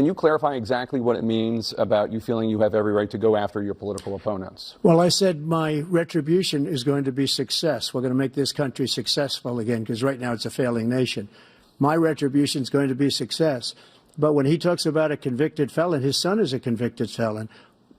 Can you clarify exactly what it means about you feeling you have every right to go after your political opponents? Well, I said my retribution is going to be success. We're going to make this country successful again, because right now it's a failing nation. My retribution is going to be success. But when he talks about a convicted felon, his son is a convicted felon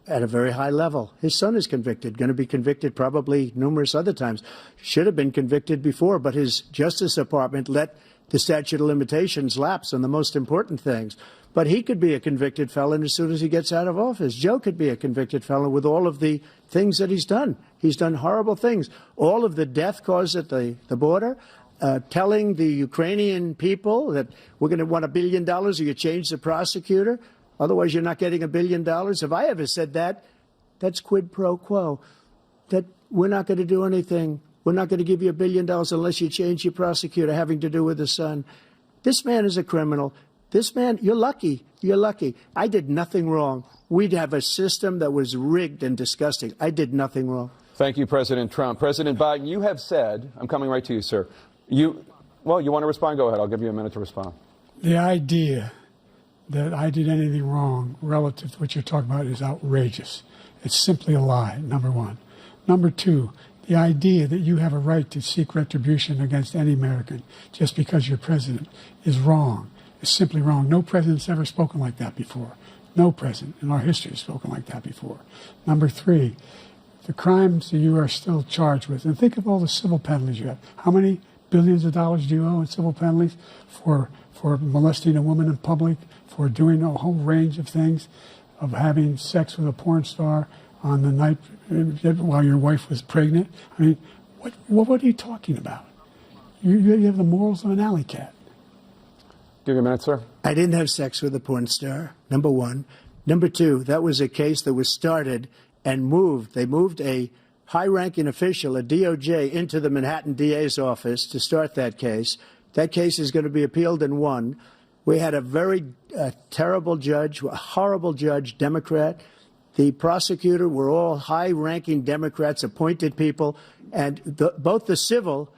at a very high level. His son is convicted, going to be convicted probably numerous other times. Should have been convicted before, but his Justice Department let the statute of limitations lapse on the most important things. But he could be a convicted felon as soon as he gets out of office. Joe could be a convicted felon with all of the things that he's done. He's done horrible things. All of the death caused at the border, telling the Ukrainian people that we're going to want $1 billion or you change the prosecutor. Otherwise, you're not getting $1 billion. If I ever said that, that's quid pro quo. That we're not going to do anything. We're not going to give you $1 billion unless you change your prosecutor, having to do with the son. This man is a criminal. This man, you're lucky. You're lucky. I did nothing wrong. We'd have a system that was rigged and disgusting. I did nothing wrong. Thank you, President Trump. President Biden, you have said, I'm coming right to you, sir. You want to respond? Go ahead. I'll give you a minute to respond. The idea that I did anything wrong relative to what you're talking about is outrageous. It's simply a lie, number one. Number two, the idea that you have a right to seek retribution against any American just because you're president is wrong. It's simply wrong. No president's ever spoken like that before. No president in our history has spoken like that before. Number three, the crimes that you are still charged with, and think of all the civil penalties you have. How many billions of dollars do you owe in civil penalties for molesting a woman in public, for doing a whole range of things, of having sex with a porn star on the night while your wife was pregnant? I mean, what are you talking about? You have the morals of an alley cat. Give you a minute, sir. I didn't have sex with a porn star, number one. Number two, that was a case that was started and moved. They moved a high-ranking official, a DOJ, into the Manhattan DA's office to start that case. That case is going to be appealed and won. We had a very terrible judge, a horrible judge, Democrat. The prosecutor were all high-ranking Democrats, appointed people, and both the civil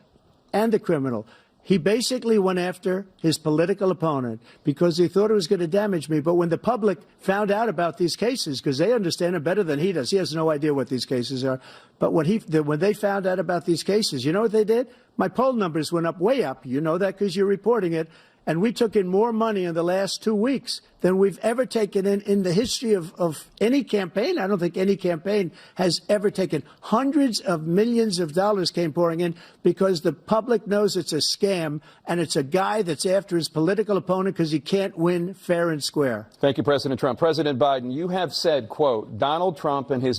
and the criminal. He basically went after his political opponent because he thought it was going to damage me. But when the public found out about these cases, because they understand it better than he does, he has no idea what these cases are. But when they found out about these cases, you know what they did? My poll numbers went up, way up. You know that because you're reporting it. And we took in more money in the last 2 weeks than we've ever taken in the history of any campaign. I don't think any campaign has ever taken. Hundreds of millions of dollars came pouring in because the public knows it's a scam, and it's a guy that's after his political opponent because he can't win fair and square. Thank you, President Trump. President Biden, you have said, quote, Donald Trump and his